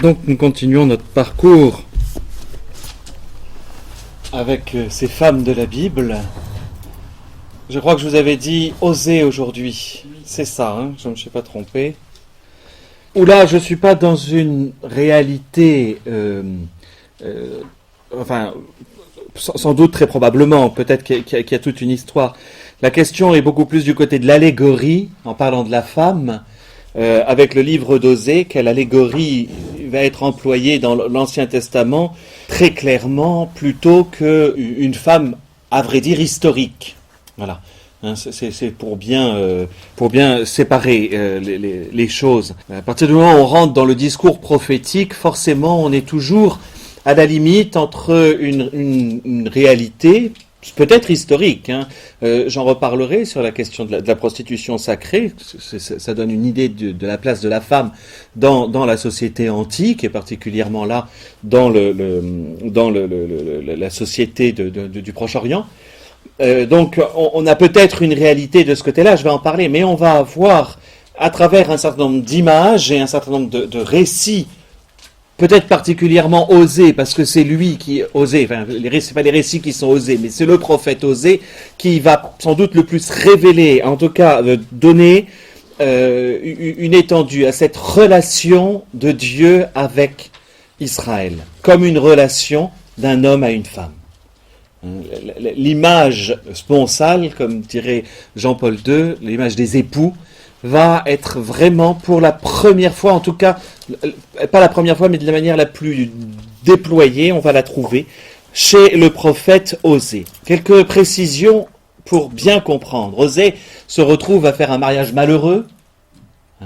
Donc nous continuons notre parcours avec ces femmes de la Bible. Je crois que je vous avais dit Osée aujourd'hui. C'est ça, hein, je ne me suis pas trompé. Ou là, je ne suis pas dans une réalité, sans doute très probablement, peut-être qu'il y a toute une histoire. La question est beaucoup plus du côté de l'allégorie, en parlant de la femme, avec le livre d'Osée, quelle allégorie va être employée dans l'Ancien Testament, très clairement, plutôt qu'une femme, à vrai dire, historique. Voilà. Hein, c'est pour bien séparer les choses. À partir du moment où on rentre dans le discours prophétique, forcément, on est toujours à la limite entre une réalité, peut-être historique. Hein. J'en reparlerai sur la question de la prostitution sacrée. Ça donne une idée de la place de la femme dans la société antique, et particulièrement là dans la société du Proche-Orient. Donc on a peut-être une réalité de ce côté-là, je vais en parler, mais on va avoir à travers un certain nombre d'images et un certain nombre de récits, peut-être particulièrement Osée, parce que c'est lui qui Osée, c'est pas les récits qui sont Osée, mais c'est le prophète Osée qui va sans doute le plus révéler, en tout cas donner une étendue à cette relation de Dieu avec Israël, comme une relation d'un homme à une femme. L'image sponsale, comme dirait Jean-Paul II, l'image des époux, va être vraiment pour la première fois, en tout cas, pas la première fois, mais de la manière la plus déployée, on va la trouver chez le prophète Osée. Quelques précisions pour bien comprendre. Osée se retrouve à faire un mariage malheureux.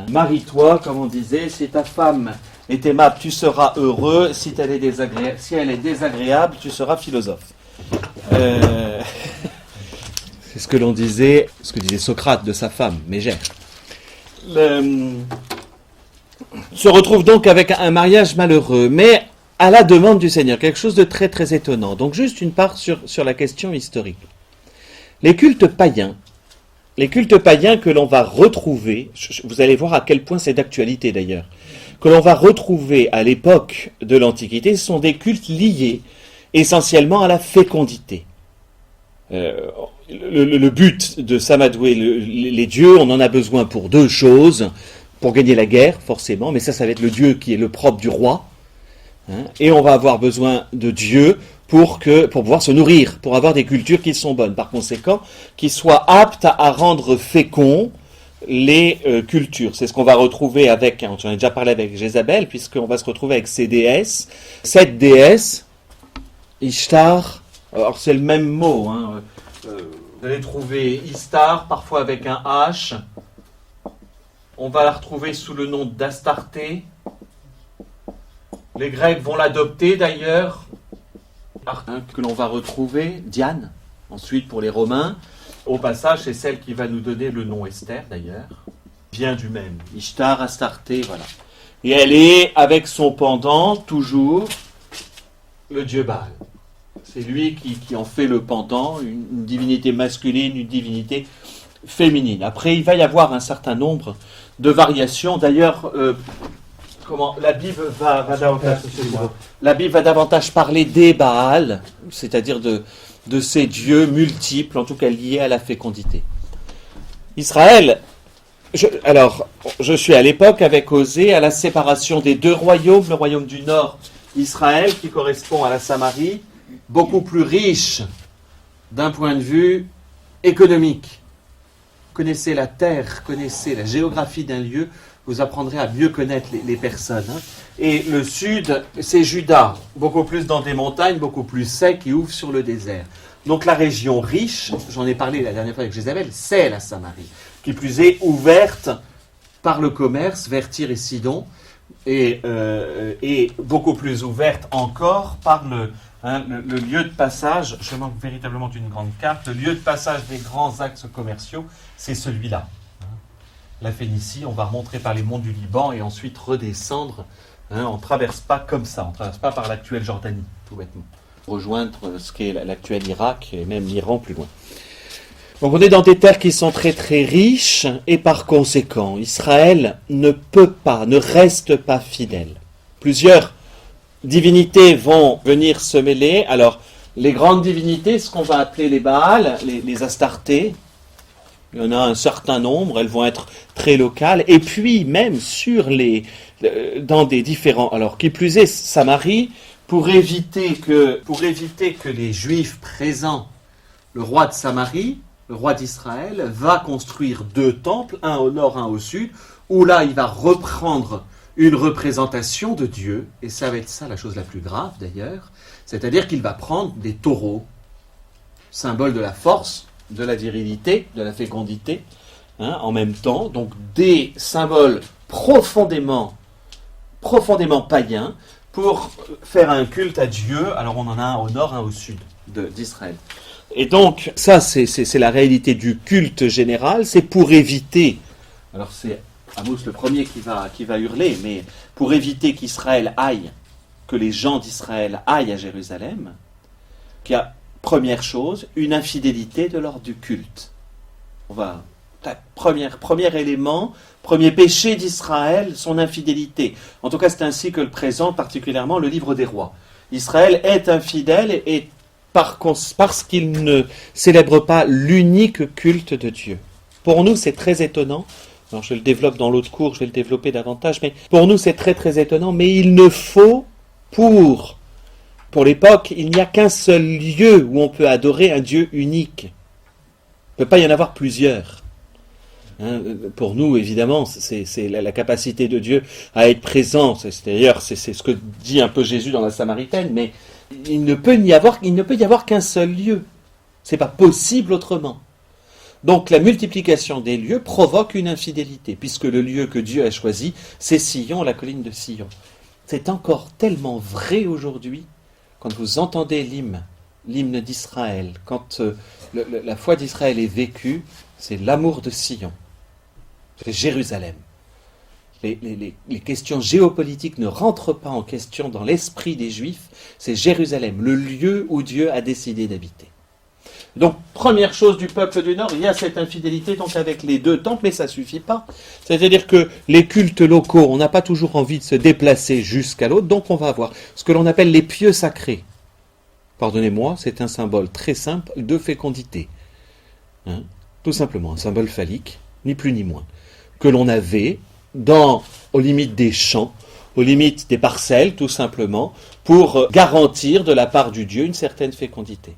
Marie-toi, comme on disait, si ta femme est aimable, tu seras heureux, si elle est désagréable, tu seras philosophe. C'est ce que disait Socrate de sa femme, Mégère. Se retrouve donc avec un mariage malheureux, mais à la demande du Seigneur, quelque chose de très très étonnant. Donc juste une part sur la question historique. Les cultes païens que l'on va retrouver, vous allez voir à quel point c'est d'actualité d'ailleurs, que l'on va retrouver à l'époque de l'Antiquité, ce sont des cultes liés essentiellement à la fécondité. Le but de s'amadouer les dieux, on en a besoin pour deux choses, pour gagner la guerre forcément, mais ça va être le dieu qui est le propre du roi, hein, et on va avoir besoin de Dieu pour pouvoir se nourrir, pour avoir des cultures qui sont bonnes, par conséquent, qui soient aptes à rendre féconds les cultures. C'est ce qu'on va retrouver avec, j'en ai déjà parlé avec Jézabel, puisqu'on va se retrouver avec ces déesses, cette déesse, Ishtar, alors c'est le même mot, hein. Vous allez trouver Ishtar, parfois avec un H. On va la retrouver sous le nom d'Astarté. Les Grecs vont l'adopter d'ailleurs, que l'on va retrouver, Diane, ensuite pour les Romains. Au passage, c'est celle qui va nous donner le nom Esther d'ailleurs. Vient du même, Ishtar, Astarté, voilà. Et elle est avec son pendant, toujours, le dieu Baal. C'est lui qui en fait le pendant, une divinité masculine, une divinité féminine. Après, il va y avoir un certain nombre de variations. D'ailleurs, la Bible va davantage parler des Baals, c'est-à-dire de ces dieux multiples, en tout cas liés à la fécondité. Israël, je suis à l'époque avec Osée, à la séparation des deux royaumes, le royaume du Nord, Israël, qui correspond à la Samarie, beaucoup plus riche d'un point de vue économique. Connaissez la terre, connaissez la géographie d'un lieu, vous apprendrez à mieux connaître les personnes. Hein. Et le sud, c'est Juda, beaucoup plus dans des montagnes, beaucoup plus sec, qui ouvre sur le désert. Donc la région riche, j'en ai parlé la dernière fois avec Jézabel, c'est la Samarie, qui plus est ouverte par le commerce vers Tyr et Sidon, et beaucoup plus ouverte encore par le lieu de passage. Je manque véritablement d'une grande carte. Le lieu de passage des grands axes commerciaux, c'est celui-là. La Phénicie, on va remonter par les monts du Liban et ensuite redescendre. On ne traverse pas comme ça, on ne traverse pas par l'actuelle Jordanie, tout bêtement. Rejoindre ce qu'est l'actuel Irak et même l'Iran plus loin. Donc on est dans des terres qui sont très très riches et par conséquent, Israël ne reste pas fidèle. plusieurs divinités vont venir se mêler. Alors, les grandes divinités, ce qu'on va appeler les Baals, les Astartés, il y en a un certain nombre, elles vont être très locales, et puis même dans des différents... Alors, qui plus est, Samarie, pour éviter que les Juifs présents, le roi de Samarie, le roi d'Israël, va construire 2 temples, un au nord, un au sud, où là, il va reprendre une représentation de Dieu, et ça va être ça la chose la plus grave d'ailleurs, c'est-à-dire qu'il va prendre des taureaux, symbole de la force, de la virilité, de la fécondité, en même temps, donc des symboles profondément païens, pour faire un culte à Dieu. Alors on en a un au nord, un au sud d'Israël. Et donc, ça c'est la réalité du culte général, c'est pour éviter, alors c'est Amos le premier qui va hurler, mais pour éviter qu'Israël aille, que les gens d'Israël aillent à Jérusalem, qu'il y a, première chose, une infidélité de l'ordre du culte. Premier élément, premier péché d'Israël, son infidélité. En tout cas, c'est ainsi que le présente particulièrement le livre des rois. Israël est infidèle et parce qu'il ne célèbre pas l'unique culte de Dieu. Pour nous, c'est très étonnant. Alors, je le développe dans l'autre cours, je vais le développer davantage, mais pour nous, c'est très très étonnant. Mais il ne faut, pour l'époque, il n'y a qu'un seul lieu où on peut adorer un Dieu unique. Il ne peut pas y en avoir plusieurs. Pour nous, évidemment, c'est la capacité de Dieu à être présent. C'est ce que dit un peu Jésus dans la Samaritaine, mais il ne peut y avoir qu'un seul lieu. C'est pas possible autrement. Donc la multiplication des lieux provoque une infidélité, puisque le lieu que Dieu a choisi, c'est Sion, la colline de Sion. C'est encore tellement vrai aujourd'hui, quand vous entendez l'hymne d'Israël, quand la foi d'Israël est vécue, c'est l'amour de Sion, c'est Jérusalem. Les questions géopolitiques ne rentrent pas en question dans l'esprit des Juifs, c'est Jérusalem, le lieu où Dieu a décidé d'habiter. Donc, première chose du peuple du Nord, il y a cette infidélité donc avec les 2 temples, mais ça ne suffit pas. C'est-à-dire que les cultes locaux, on n'a pas toujours envie de se déplacer jusqu'à l'autre, donc on va avoir ce que l'on appelle les pieux sacrés. Pardonnez-moi, c'est un symbole très simple de fécondité. Tout simplement, un symbole phallique, ni plus ni moins, que l'on avait aux limites des champs, aux limites des parcelles, tout simplement, pour garantir de la part du Dieu une certaine fécondité.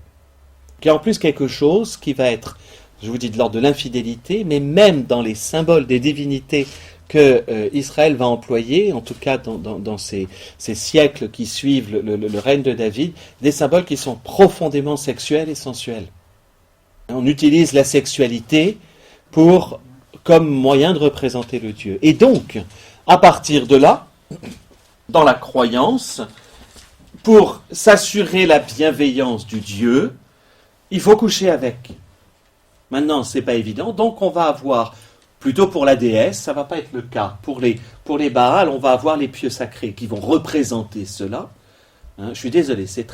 Qui est en plus quelque chose qui va être, je vous dis, de l'ordre de l'infidélité, mais même dans les symboles des divinités que Israël va employer, en tout cas dans ces siècles qui suivent le règne de David, des symboles qui sont profondément sexuels et sensuels. On utilise la sexualité comme moyen de représenter le Dieu. Et donc, à partir de là, dans la croyance, pour s'assurer la bienveillance du Dieu, il faut coucher avec. Maintenant, ce n'est pas évident, donc on va avoir, plutôt pour la déesse, ça ne va pas être le cas. Pour les Baals, on va avoir les pieux sacrés qui vont représenter cela. Je suis désolé, c'est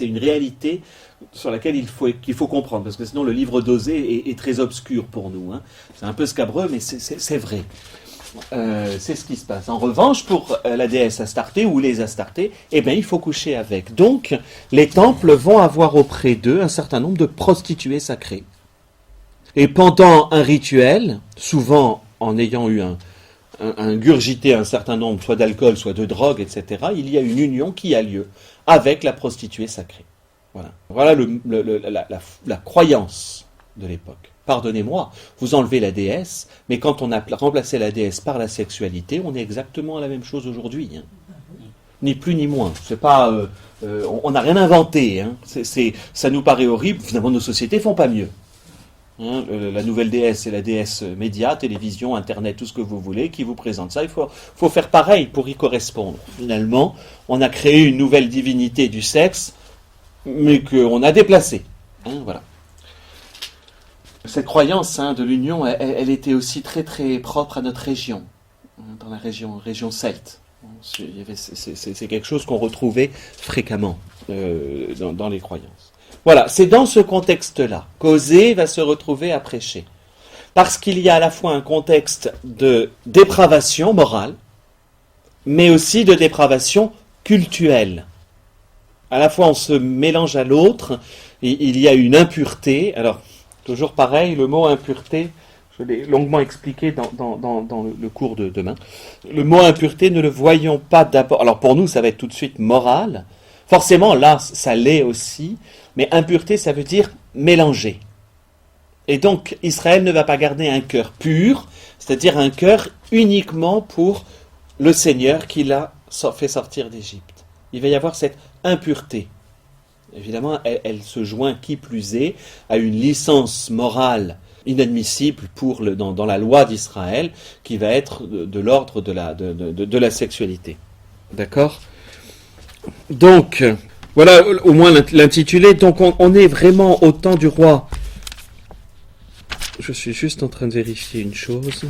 une réalité sur laquelle qu'il faut comprendre, parce que sinon le livre d'Osée est très obscur pour nous. C'est un peu scabreux, mais c'est vrai. C'est ce qui se passe. En revanche, pour la déesse Astarté ou les Astartés, il faut coucher avec. Donc, les temples vont avoir auprès d'eux un certain nombre de prostituées sacrées. Et pendant un rituel, souvent en ayant eu ingurgité un certain nombre, soit d'alcool, soit de drogue, etc., il y a une union qui a lieu avec la prostituée sacrée. Voilà la croyance de l'époque. Pardonnez-moi, vous enlevez la déesse, mais quand on a remplacé la déesse par la sexualité, on est exactement à la même chose aujourd'hui. Ni plus ni moins. C'est pas, on n'a rien inventé. Ça nous paraît horrible, finalement nos sociétés font pas mieux. La nouvelle déesse, c'est la déesse média, télévision, internet, tout ce que vous voulez, qui vous présente ça. Il faut faire pareil pour y correspondre. Finalement, on a créé une nouvelle divinité du sexe, mais qu'on a déplacée. Voilà. Cette croyance de l'union, elle était aussi très très propre à notre région, dans la région celte. C'est quelque chose qu'on retrouvait fréquemment dans les croyances. Voilà, c'est dans ce contexte-là qu'Osée va se retrouver à prêcher. Parce qu'il y a à la fois un contexte de dépravation morale, mais aussi de dépravation cultuelle. À la fois on se mélange à l'autre, et il y a une impureté. Alors, toujours pareil, le mot impureté, je l'ai longuement expliqué dans le cours de demain. Le mot impureté, ne le voyons pas d'abord. Alors pour nous, ça va être tout de suite moral. Forcément, là, ça l'est aussi. Mais impureté, ça veut dire mélanger. Et donc, Israël ne va pas garder un cœur pur, c'est-à-dire un cœur uniquement pour le Seigneur qui l'a fait sortir d'Égypte. Il va y avoir cette impureté. Évidemment, elle se joint qui plus est à une licence morale inadmissible dans la loi d'Israël, qui va être de l'ordre de la sexualité. D'accord ? Donc, voilà au moins l'intitulé. Donc, on est vraiment au temps du roi. Je suis juste en train de vérifier une chose.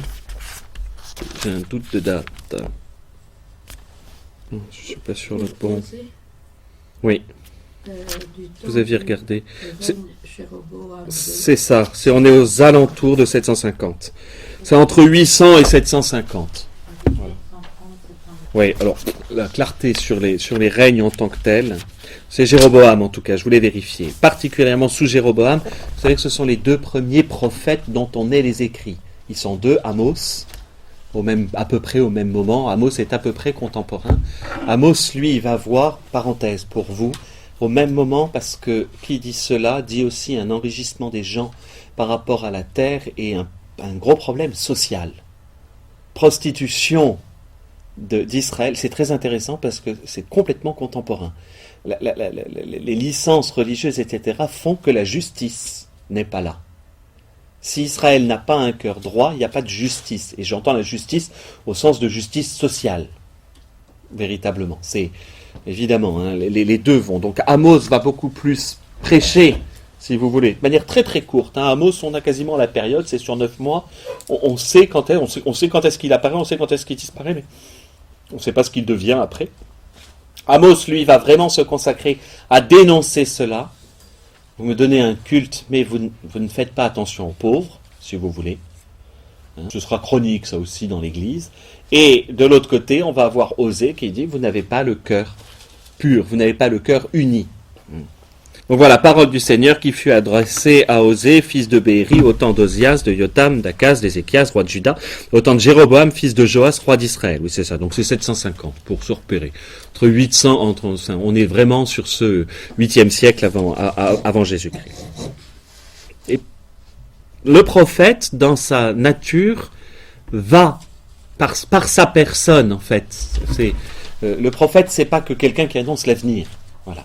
J'ai un doute de date. Je ne suis pas sur le bon. Oui. Vous aviez regardé. C'est ça. On est aux alentours de 750. C'est entre 800 et 750. Voilà. Oui, alors la clarté sur les règnes en tant que tels, c'est Jéroboam en tout cas, je voulais vérifier. Particulièrement sous Jéroboam, vous savez que ce sont les deux premiers prophètes dont on ait les écrits. Ils sont deux, Amos, à peu près au même moment. Amos est à peu près contemporain. Amos, lui, il va voir, parenthèse pour vous, au même moment, parce que qui dit cela dit aussi un enrichissement des gens par rapport à la terre et un gros problème social. Prostitution d'Israël, c'est très intéressant parce que c'est complètement contemporain. Les licences religieuses, etc., font que la justice n'est pas là. Si Israël n'a pas un cœur droit, il n'y a pas de justice. Et j'entends la justice au sens de justice sociale, véritablement. C'est évidemment, hein, les deux vont. Donc Amos va beaucoup plus prêcher, si vous voulez, de manière très très courte. Hein. Amos, on a quasiment la période, c'est sur 9 mois. On sait quand est-ce qu'il apparaît, on sait quand est-ce qu'il disparaît, mais on ne sait pas ce qu'il devient après. Amos, lui, va vraiment se consacrer à dénoncer cela. Vous me donnez un culte, mais vous ne faites pas attention aux pauvres, si vous voulez. Hein, ce sera chronique, ça aussi, dans l'Église. Et de l'autre côté, on va avoir Osée qui dit, vous n'avez pas le cœur pur, vous n'avez pas le cœur uni. Donc voilà, parole du Seigneur qui fut adressée à Osée, fils de Béhéri, au temps d'Ozias, de Jotham, d'Akaz, d'Ézéchias, roi de Juda, au temps de Jéroboam, fils de Joas, roi d'Israël. Oui, c'est ça. Donc c'est 750 pour se repérer. Entre 800, on est vraiment sur ce 8e siècle avant Jésus-Christ. Et le prophète, dans sa nature, va par sa personne, en fait. Le prophète, c'est pas que quelqu'un qui annonce l'avenir. Voilà.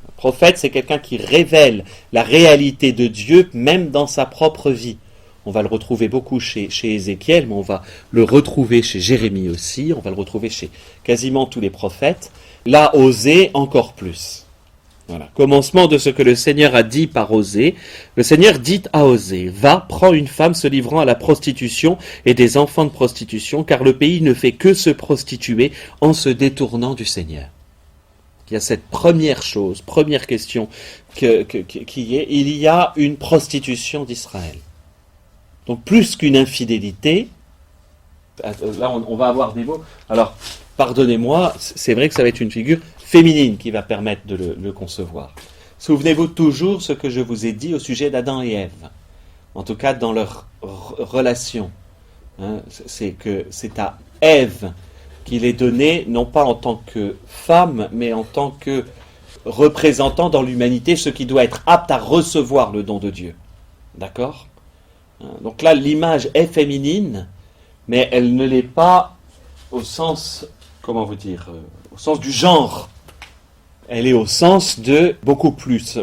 Le prophète, c'est quelqu'un qui révèle la réalité de Dieu, même dans sa propre vie. On va le retrouver beaucoup chez Ézéchiel, mais on va le retrouver chez Jérémie aussi, on va le retrouver chez quasiment tous les prophètes. Là, Osée, encore plus. Voilà. Commencement de ce que le Seigneur a dit par Osée. Le Seigneur dit à Osée, va, prends une femme se livrant à la prostitution et des enfants de prostitution, car le pays ne fait que se prostituer en se détournant du Seigneur. Il y a cette première question qui est, il y a une prostitution d'Israël. Donc plus qu'une infidélité, là on va avoir des mots, alors pardonnez-moi, c'est vrai que ça va être une figure féminine qui va permettre de le concevoir. Souvenez-vous toujours ce que je vous ai dit au sujet d'Adam et Ève, en tout cas dans leur relation. Hein, c'est que c'est à Ève qu'il est donné, non pas en tant que femme, mais en tant que représentant dans l'humanité, ce qui doit être apte à recevoir le don de Dieu. D'accord ? Donc là, l'image est féminine, mais elle ne l'est pas au sens, au sens du genre. Elle est au sens de beaucoup plus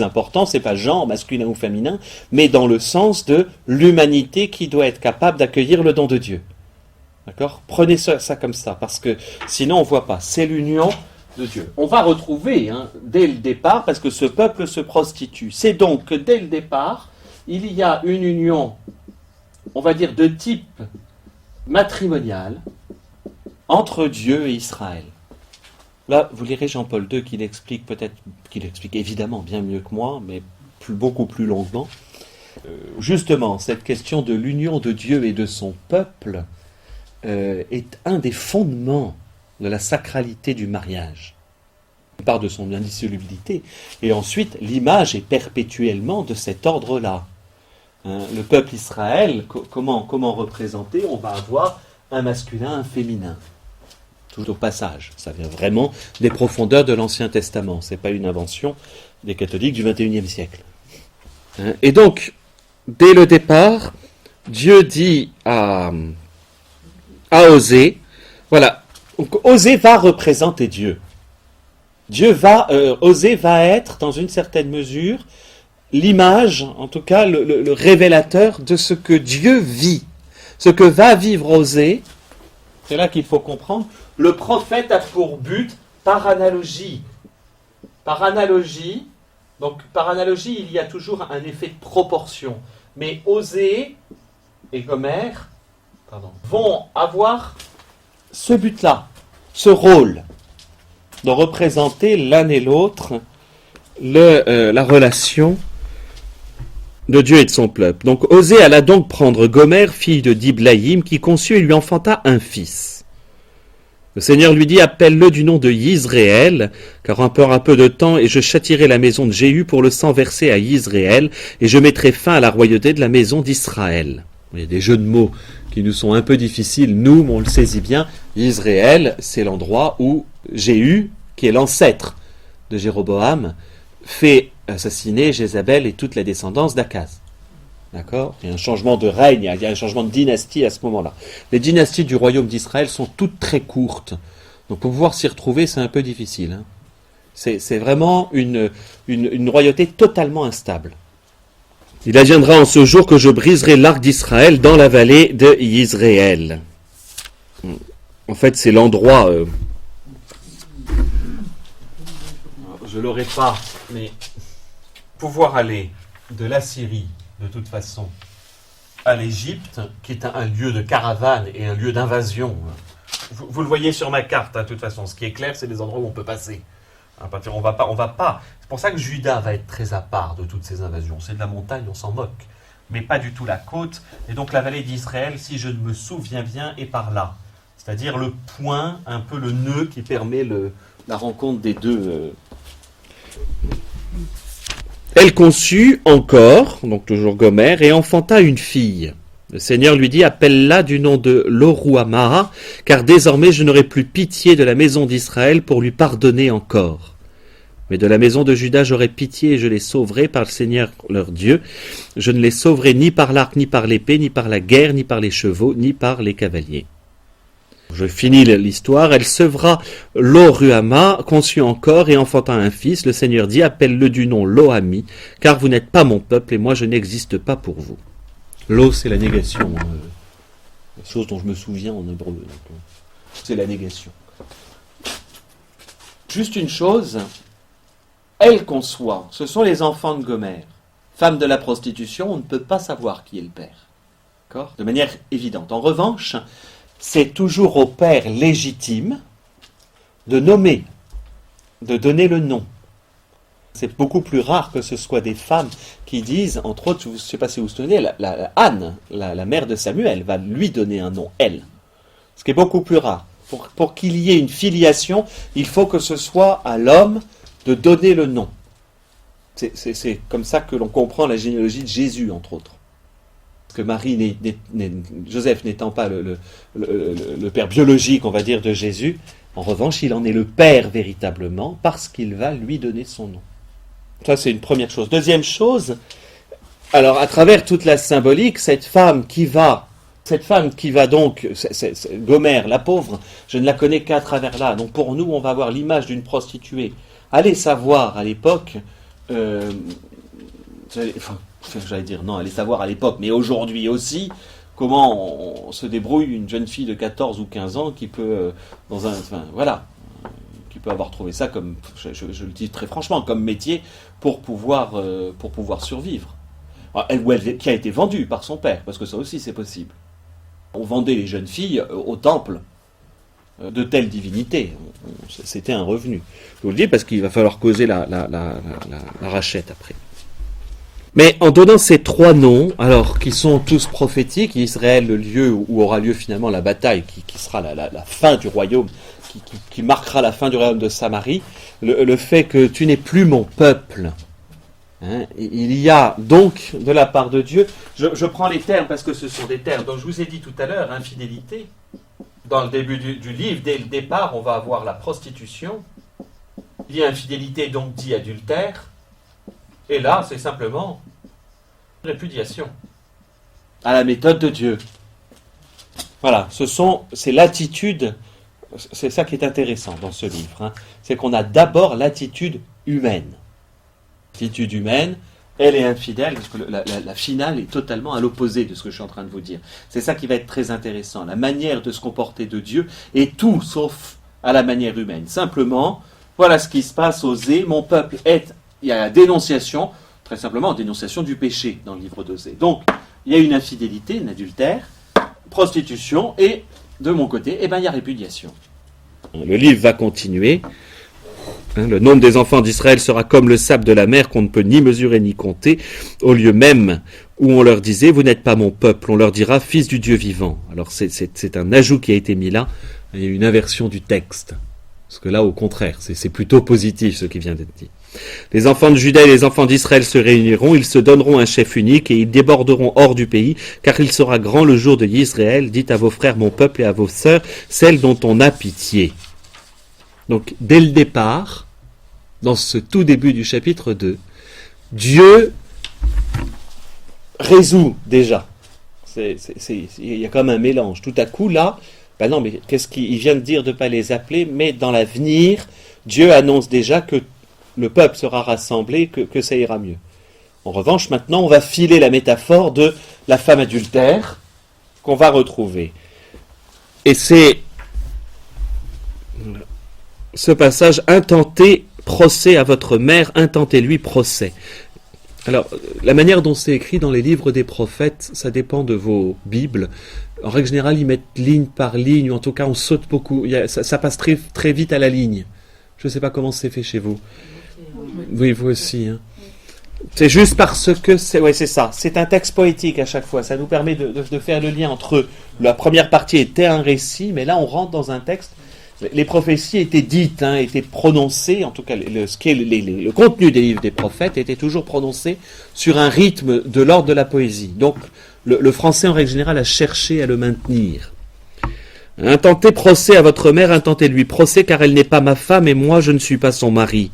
important, c'est pas genre, masculin ou féminin, mais dans le sens de l'humanité qui doit être capable d'accueillir le don de Dieu. D'accord ? Prenez ça comme ça, parce que sinon on ne voit pas. C'est l'union de Dieu. On va retrouver, dès le départ, parce que ce peuple se prostitue. C'est donc que dès le départ, il y a une union, on va dire, de type matrimonial entre Dieu et Israël. Là, vous lirez Jean-Paul II qu'il explique évidemment bien mieux que moi, mais beaucoup plus longuement. Justement, cette question de l'union de Dieu et de son peuple est un des fondements de la sacralité du mariage. Il part de son indissolubilité. Et ensuite, l'image est perpétuellement de cet ordre-là. Le peuple Israël, comment représenter? On va avoir un masculin, un féminin. Tout au passage. Ça vient vraiment des profondeurs de l'Ancien Testament. Ce n'est pas une invention des catholiques du XXIe siècle. Et donc, dès le départ, Dieu dit à Osée, voilà, donc Osée va représenter Dieu. Osée va être, dans une certaine mesure, l'image, en tout cas le révélateur de ce que Dieu vit. Ce que va vivre Osée, c'est là qu'il faut comprendre, le prophète a pour but, par analogie, il y a toujours un effet de proportion. Mais Osée et Gomère vont avoir ce but-là, ce rôle, de représenter l'un et l'autre la relation de Dieu et de son peuple. Donc Osée alla donc prendre Gomère, fille de Diblaïm, qui conçut et lui enfanta un fils. Le Seigneur lui dit, appelle-le du nom de Yisraël, car encore un peu de temps, et je châtierai la maison de Jéhu pour le sang versé à Yisraël, et je mettrai fin à la royauté de la maison d'Israël. Il y a des jeux de mots qui nous sont un peu difficiles, nous, mais on le saisit bien. Yisraël, c'est l'endroit où Jéhu, qui est l'ancêtre de Jéroboam, fait assassiner Jézabel et toute la descendance d'Akaz. D'accord ? Il y a un changement de règne, il y a un changement de dynastie à ce moment-là. Les dynasties du royaume d'Israël sont toutes très courtes. Donc pour pouvoir s'y retrouver, c'est un peu difficile. C'est vraiment une royauté totalement instable. Il adviendra en ce jour que je briserai l'arc d'Israël dans la vallée de Yisraël. En fait, c'est l'endroit... je l'aurai pas, mais pouvoir aller de la Syrie, de toute façon, à l'Égypte, qui est un lieu de caravane et un lieu d'invasion. Vous le voyez sur ma carte, de toute façon. Ce qui est clair, c'est les endroits où on peut passer. On va pas. C'est pour ça que Juda va être très à part de toutes ces invasions. C'est de la montagne, on s'en moque. Mais pas du tout la côte. Et donc la vallée d'Israël, si je ne me souviens bien, est par là. C'est-à-dire le point, un peu le nœud qui permet la rencontre des deux... Elle conçut encore, donc toujours Gomère, et enfanta une fille. Le Seigneur lui dit, appelle-la du nom de Loruama, car désormais je n'aurai plus pitié de la maison d'Israël pour lui pardonner encore. Mais de la maison de Juda j'aurai pitié et je les sauverai par le Seigneur leur Dieu. Je ne les sauverai ni par l'arc, ni par l'épée, ni par la guerre, ni par les chevaux, ni par les cavaliers. Je finis l'histoire. Elle sevra Lo-Ruama, conçut encore et enfanta un fils. Le Seigneur dit, appelle-le du nom Lo-Ami, car vous n'êtes pas mon peuple et moi je n'existe pas pour vous. Lo, c'est la négation. La chose dont je me souviens en hébreu. C'est la négation. Juste une chose, elle conçoit. Ce sont les enfants de Gomère. Femme de la prostitution, on ne peut pas savoir qui est le père. D'accord ? De manière évidente. En revanche, c'est toujours au père légitime de nommer, de donner le nom. C'est beaucoup plus rare que ce soit des femmes qui disent, entre autres, je ne sais pas si vous vous souvenez, Anne, la mère de Samuel, va lui donner un nom, elle. Ce qui est beaucoup plus rare. Pour qu'il y ait une filiation, il faut que ce soit à l'homme de donner le nom. C'est comme ça que l'on comprend la généalogie de Jésus, entre autres. Que Marie, Joseph n'étant pas le père biologique, on va dire, de Jésus, en revanche, il en est le père véritablement, parce qu'il va lui donner son nom. Ça, c'est une première chose. Deuxième chose, alors, à travers toute la symbolique, cette femme qui va donc, Gomère, la pauvre, je ne la connais qu'à travers là. Donc, pour nous, on va avoir l'image d'une prostituée. Allez savoir, à l'époque, j'allais dire non, allez savoir à l'époque, mais aujourd'hui aussi, comment on se débrouille une jeune fille de 14 ou 15 ans qui peut, qui peut avoir trouvé ça comme, je le dis très franchement, comme métier pour pouvoir survivre. Qui a été vendue par son père, parce que ça aussi c'est possible. On vendait les jeunes filles au temple de telle divinité. C'était un revenu. Je vous le dis parce qu'il va falloir causer la rachète après. Mais en donnant ces trois noms, alors qui sont tous prophétiques, Israël, le lieu où aura lieu finalement la bataille, qui sera la fin du royaume, qui marquera la fin du royaume de Samarie, le fait que tu n'es plus mon peuple. Hein, il y a donc de la part de Dieu, je prends les termes parce que ce sont des termes, donc je vous ai dit tout à l'heure, infidélité. Dans le début du livre, dès le départ, on va avoir la prostitution. Il y a infidélité, donc dit adultère. Et là, c'est simplement répudiation à la méthode de Dieu. Voilà, c'est l'attitude, c'est ça qui est intéressant dans ce livre. Hein, c'est qu'on a d'abord l'attitude humaine. L'attitude humaine, elle est infidèle, parce que la finale est totalement à l'opposé de ce que je suis en train de vous dire. C'est ça qui va être très intéressant. La manière de se comporter de Dieu est tout sauf à la manière humaine. Simplement, voilà ce qui se passe Osée. Mon peuple est... Il y a la dénonciation, très simplement, dénonciation du péché dans le livre d'Osée. Donc, il y a une infidélité, un adultère, prostitution, et de mon côté, il y a répudiation. Le livre va continuer. Le nombre des enfants d'Israël sera comme le sable de la mer qu'on ne peut ni mesurer ni compter, au lieu même où on leur disait « Vous n'êtes pas mon peuple », on leur dira « Fils du Dieu vivant ». Alors c'est un ajout qui a été mis là, il y a une inversion du texte. Parce que là, au contraire, c'est plutôt positif ce qui vient d'être dit. Les enfants de Juda et les enfants d'Israël se réuniront, ils se donneront un chef unique et ils déborderont hors du pays, car il sera grand le jour de Israël. Dites à vos frères, mon peuple, et à vos sœurs, celles dont on a pitié. Donc, dès le départ, dans ce tout début du chapitre 2, Dieu résout déjà. Il y a comme un mélange. Tout à coup, là, non, mais qu'est-ce qu'il vient de dire de ne pas les appeler? Mais dans l'avenir, Dieu annonce déjà que le peuple sera rassemblé, que ça ira mieux. En revanche, maintenant, on va filer la métaphore de la femme adultère qu'on va retrouver. Et c'est ce passage « Intentez procès à votre mère, intentez-lui procès ». Alors, la manière dont c'est écrit dans les livres des prophètes, ça dépend de vos Bibles. En règle générale, ils mettent ligne par ligne, ou en tout cas, on saute beaucoup. Ça passe très, très vite à la ligne. Je ne sais pas comment c'est fait chez vous. Oui, vous aussi. Hein. C'est juste parce que c'est ça. C'est un texte poétique à chaque fois. Ça nous permet de faire le lien entre la première partie était un récit, mais là on rentre dans un texte. Les prophéties étaient dites, étaient prononcées. En tout cas, le contenu des livres des prophètes était toujours prononcé sur un rythme de l'ordre de la poésie. Donc, le français en règle générale a cherché à le maintenir. Intentez procès à votre mère, intentez-lui procès, car elle n'est pas ma femme et moi je ne suis pas son mari.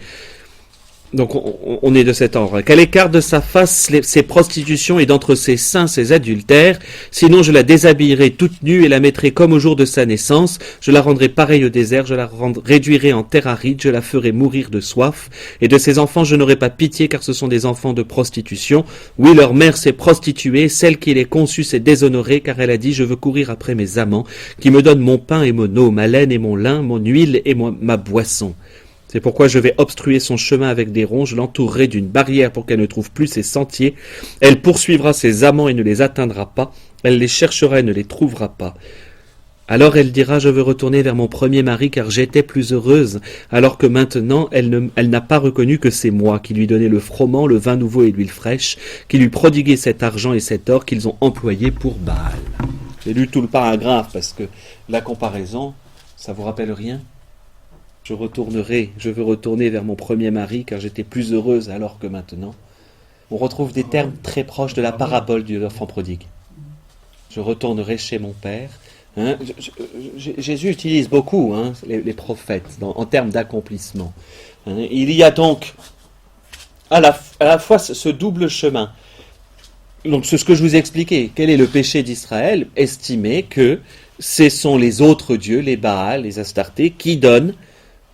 Donc on est de cet ordre. Qu'elle écarte de sa face ses prostitutions et d'entre ses seins ses adultères, sinon je la déshabillerai toute nue et la mettrai comme au jour de sa naissance, je la rendrai pareille au désert, je la réduirai en terre aride, je la ferai mourir de soif, et de ses enfants je n'aurai pas pitié car ce sont des enfants de prostitution. Oui, leur mère s'est prostituée, celle qui les conçut s'est déshonorée car elle a dit je veux courir après mes amants, qui me donnent mon pain et mon eau, ma laine et mon lin, mon huile et ma boisson. C'est pourquoi je vais obstruer son chemin avec des ronds, je l'entourerai d'une barrière pour qu'elle ne trouve plus ses sentiers. Elle poursuivra ses amants et ne les atteindra pas. Elle les cherchera et ne les trouvera pas. Alors elle dira, je veux retourner vers mon premier mari car j'étais plus heureuse, alors que maintenant elle n'a pas reconnu que c'est moi qui lui donnais le froment, le vin nouveau et l'huile fraîche, qui lui prodiguais cet argent et cet or qu'ils ont employés pour Baal. J'ai lu tout le paragraphe parce que la comparaison, ça vous rappelle rien ? Je veux retourner vers mon premier mari, car j'étais plus heureuse alors que maintenant. On retrouve des termes très proches de la parabole de l'enfant prodigue. Je retournerai chez mon père. Jésus utilise beaucoup les prophètes en termes d'accomplissement. Il y a donc à la fois ce double chemin. Donc c'est ce que je vous ai expliqué. Quel est le péché d'Israël? Estimer que ce sont les autres dieux, les Baals, les Astartés, qui donnent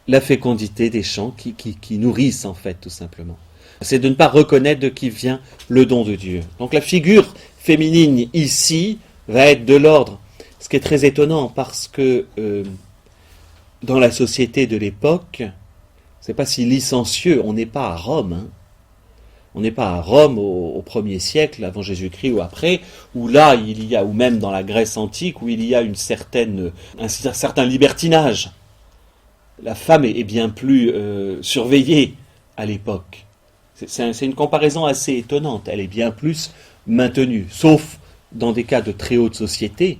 la fécondité des champs qui nourrissent en fait tout simplement. C'est de ne pas reconnaître de qui vient le don de Dieu. Donc la figure féminine ici va être de l'ordre, ce qui est très étonnant parce que dans la société de l'époque, c'est pas si licencieux, on n'est pas à Rome. On n'est pas à Rome au 1er siècle, avant Jésus-Christ ou après, où là il y a, ou même dans la Grèce antique, où il y a un certain libertinage. La femme est bien plus surveillée à l'époque. C'est une comparaison assez étonnante. Elle est bien plus maintenue, sauf dans des cas de très haute société.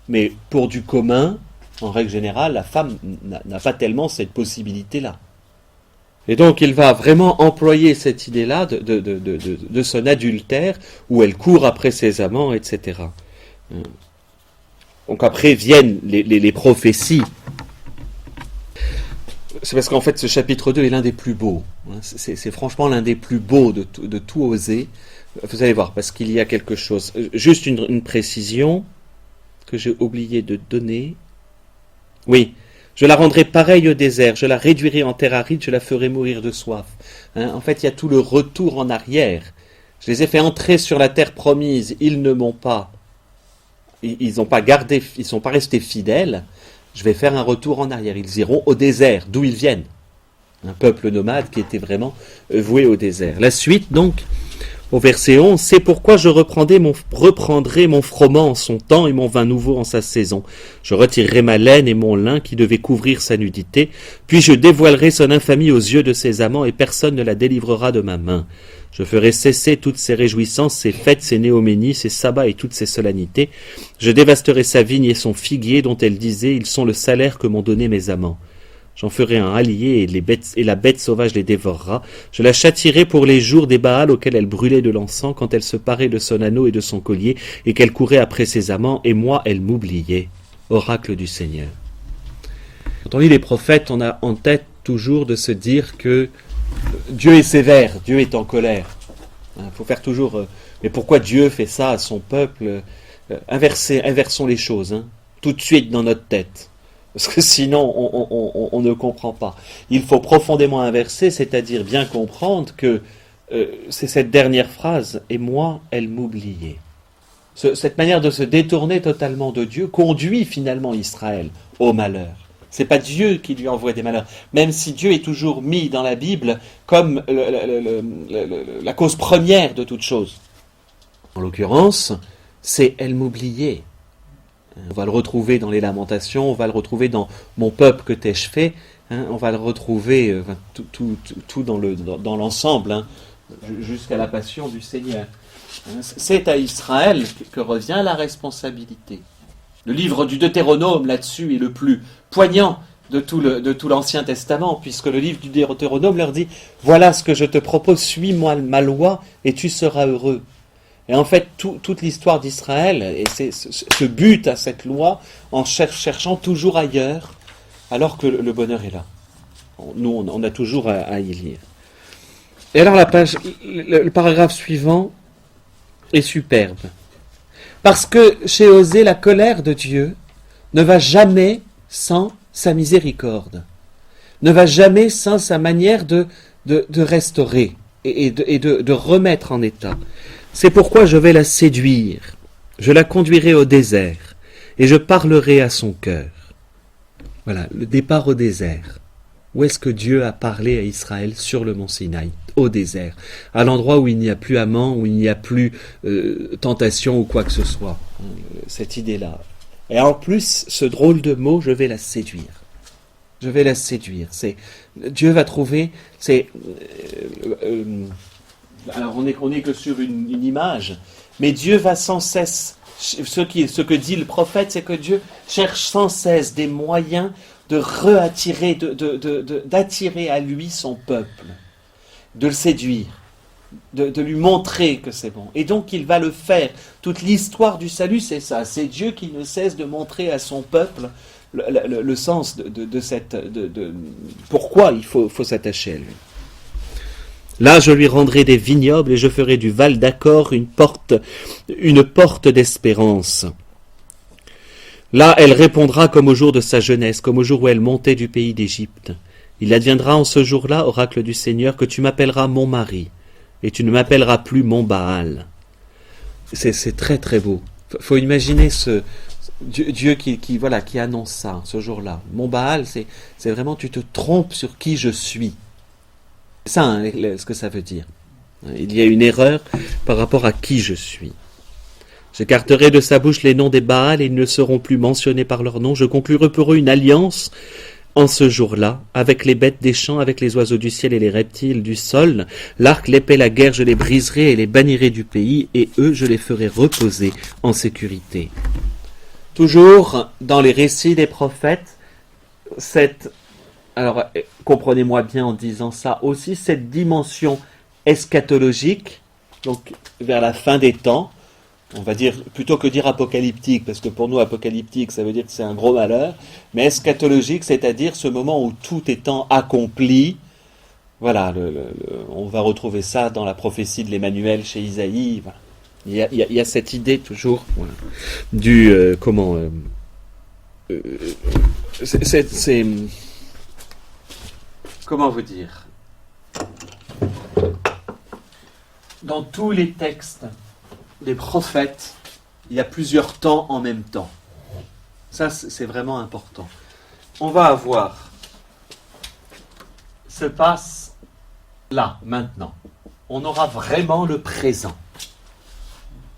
Mais pour du commun, En règle générale, la femme n'a pas tellement cette possibilité-là. Et donc, il va vraiment employer cette idée-là de son adultère, où elle court après ses amants, etc. Donc après viennent les prophéties. C'est parce qu'en fait, ce chapitre 2 est l'un des plus beaux. C'est franchement l'un des plus beaux de tout Osée. Vous allez voir, parce qu'il y a quelque chose. Juste une précision que j'ai oublié de donner. Oui. Je la rendrai pareille au désert, je la réduirai en terre aride, je la ferai mourir de soif. En fait, il y a tout le retour en arrière. Je les ai fait entrer sur la terre promise, ils ne m'ont pas. Ils n'ont pas gardé, ils ne sont pas restés fidèles. Je vais faire un retour en arrière. Ils iront au désert, d'où ils viennent. Un peuple nomade qui était vraiment voué au désert. La suite, donc, au verset 11, « C'est pourquoi je reprendrai mon froment en son temps et mon vin nouveau en sa saison. Je retirerai ma laine et mon lin qui devaient couvrir sa nudité, puis je dévoilerai son infamie aux yeux de ses amants et personne ne la délivrera de ma main. Je ferai cesser toutes ses réjouissances, ses fêtes, ses néoménies, ses sabbats et toutes ses solennités. Je dévasterai sa vigne et son figuier dont elle disait « Ils sont le salaire que m'ont donné mes amants. » J'en ferai un hallier et la bête sauvage les dévorera. Je la châtierai pour les jours des Baals auxquels elle brûlait de l'encens quand elle se parait de son anneau et de son collier et qu'elle courait après ses amants et moi elle m'oubliait. Oracle du Seigneur. Quand on lit les prophètes, on a en tête toujours de se dire que Dieu est sévère, Dieu est en colère. Il faut faire toujours... mais pourquoi Dieu fait ça à son peuple? Inversons les choses, tout de suite dans notre tête. Parce que sinon, on ne comprend pas. Il faut profondément inverser, c'est-à-dire bien comprendre que c'est cette dernière phrase, « Et moi, elle m'oubliait ». Cette manière de se détourner totalement de Dieu conduit finalement Israël au malheur. C'est pas Dieu qui lui envoie des malheurs, même si Dieu est toujours mis dans la Bible comme la cause première de toute chose. En l'occurrence, c'est « Elle m'oubliait ». On va le retrouver dans les Lamentations, on va le retrouver dans Mon peuple que t'ai-je fait, on va le retrouver tout dans l'ensemble, jusqu'à la passion du Seigneur. C'est à Israël que revient la responsabilité. Le livre du Deutéronome là-dessus est le plus poignant de tout l'Ancien Testament, puisque le livre du Deutéronome leur dit « Voilà ce que je te propose, suis-moi ma loi et tu seras heureux ». Et en fait, toute l'histoire d'Israël, et c'est ce but à cette loi, en cherchant toujours ailleurs, alors que le bonheur est là. Nous, on a toujours à y lire. Et alors le paragraphe suivant est superbe. Parce que chez Osée, la colère de Dieu ne va jamais sans sa miséricorde, ne va jamais sans sa manière de restaurer et de remettre en état. C'est pourquoi je vais la séduire, je la conduirai au désert, et je parlerai à son cœur. Voilà, le départ au désert. Où est-ce que Dieu a parlé à Israël? Sur le mont Sinaï, au désert, à l'endroit où il n'y a plus amant, où il n'y a plus tentation ou quoi que ce soit. Cette idée-là. Et en plus, ce drôle de mot, je vais la séduire. Je vais la séduire. Dieu va trouver... alors on est que sur une image, mais Dieu va sans cesse, ce que dit le prophète, c'est que Dieu cherche sans cesse des moyens de réattirer, d'attirer à lui son peuple, de le séduire, de lui montrer que c'est bon. Et donc il va le faire. Toute l'histoire du salut, c'est ça. C'est Dieu qui ne cesse de montrer à son peuple le sens de pourquoi il faut s'attacher à lui. Là, je lui rendrai des vignobles et je ferai du Val d'Accord une porte d'espérance. Là, elle répondra comme au jour de sa jeunesse, comme au jour où elle montait du pays d'Égypte. Il adviendra en ce jour-là, oracle du Seigneur, que tu m'appelleras mon mari, et tu ne m'appelleras plus mon Baal. C'est très très beau. Faut imaginer ce Dieu qui annonce ça, ce jour-là. Mon Baal, c'est vraiment tu te trompes sur qui je suis. C'est ça, ce que ça veut dire. Il y a une erreur par rapport à qui je suis. J'écarterai de sa bouche les noms des Baals et ils ne seront plus mentionnés par leur nom. Je conclurai pour eux une alliance en ce jour-là, avec les bêtes des champs, avec les oiseaux du ciel et les reptiles du sol. L'arc, l'épée, la guerre, je les briserai et les bannirai du pays, et eux, je les ferai reposer en sécurité. toujours dans les récits des prophètes, alors comprenez-moi bien en disant ça aussi, cette dimension eschatologique, donc vers la fin des temps, on va dire, plutôt que dire apocalyptique, parce que pour nous apocalyptique ça veut dire que c'est un gros malheur, mais eschatologique, c'est-à-dire ce moment où tout étant accompli. Voilà, on va retrouver ça dans la prophétie de l'Emmanuel chez Isaïe. Voilà. Il y a cette idée toujours, voilà, du c'est comment vous dire, dans tous les textes des prophètes, il y a plusieurs temps en même temps. Ça, c'est vraiment important. On va avoir, se passe là, maintenant. On aura vraiment le présent.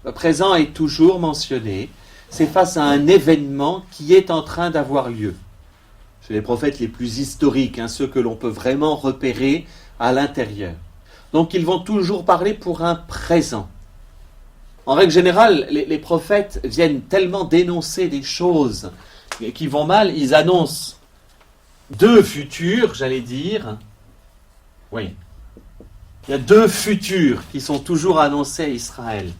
Le présent est toujours mentionné. C'est face à un événement qui est en train d'avoir lieu. Chez les prophètes les plus historiques, ceux que l'on peut vraiment repérer à l'intérieur. Donc ils vont toujours parler pour un présent. En règle générale, les prophètes viennent tellement dénoncer des choses qui vont mal, ils annoncent deux futurs, j'allais dire. Oui. Il y a deux futurs qui sont toujours annoncés à Israël.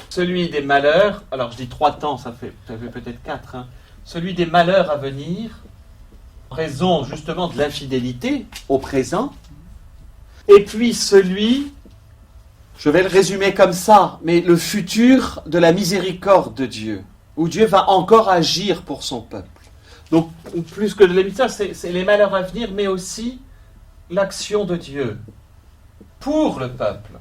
Celui des malheurs, alors je dis 3 temps, ça fait peut-être 4. Celui des malheurs à venir, en raison justement de l'infidélité au présent. Et puis celui, je vais le résumer comme ça, mais le futur de la miséricorde de Dieu, où Dieu va encore agir pour son peuple. Donc, plus que de la misère, c'est les malheurs à venir, mais aussi l'action de Dieu pour le peuple.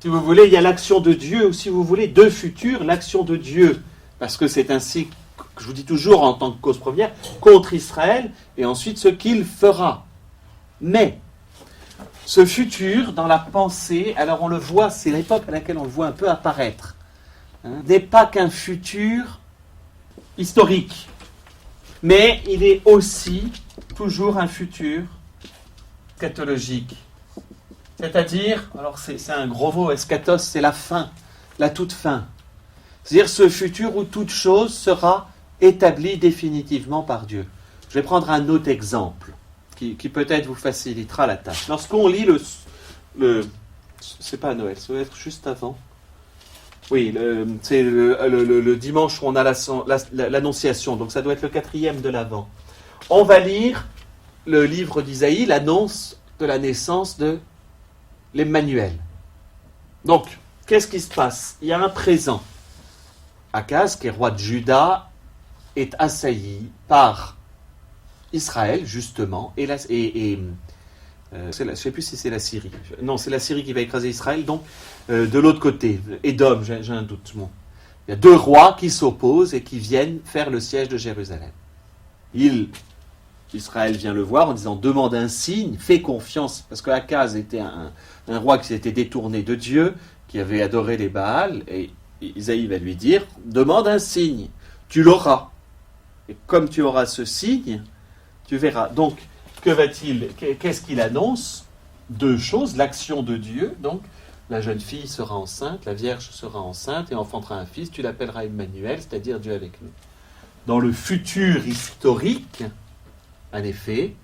Si vous voulez, il y a l'action de Dieu, ou si vous voulez, de futur, l'action de Dieu. Parce que c'est ainsi que je vous dis toujours en tant que cause première, contre Israël, et ensuite ce qu'il fera. Mais, ce futur, dans la pensée, alors on le voit, c'est l'époque à laquelle on le voit un peu apparaître, n'est pas qu'un futur historique, mais il est aussi toujours un futur eschatologique. C'est-à-dire, alors c'est un gros mot, eschatos, c'est la fin, la toute fin. C'est-à-dire ce futur où toute chose sera établie définitivement par Dieu. Je vais prendre un autre exemple qui peut-être vous facilitera la tâche. Lorsqu'on lit c'est pas Noël, ça doit être juste avant. Oui, c'est le dimanche où on a l'annonciation, donc ça doit être le 4e de l'Avent. On va lire le livre d'Isaïe, l'annonce de la naissance de l'Emmanuel. Donc, qu'est-ce qui se passe? Il y a un présent. Akaz, qui est roi de Juda, est assailli par Israël, justement, je ne sais plus si c'est la Syrie. Non, c'est la Syrie qui va écraser Israël, donc de l'autre côté, Édom, j'ai un doute. Bon. Il y a 2 rois qui s'opposent et qui viennent faire le siège de Jérusalem. Israël vient le voir en disant « Demande un signe, fais confiance », parce que Akaz était un roi qui s'était détourné de Dieu, qui avait adoré les Baals, et Isaïe va lui dire « Demande un signe, tu l'auras. Et comme tu auras ce signe, tu verras. » Donc, qu'est-ce qu'il annonce? 2 choses, l'action de Dieu, donc la jeune fille sera enceinte, la vierge sera enceinte et enfantera un fils, tu l'appelleras Emmanuel, c'est-à-dire Dieu avec nous. Dans le futur historique, en effet,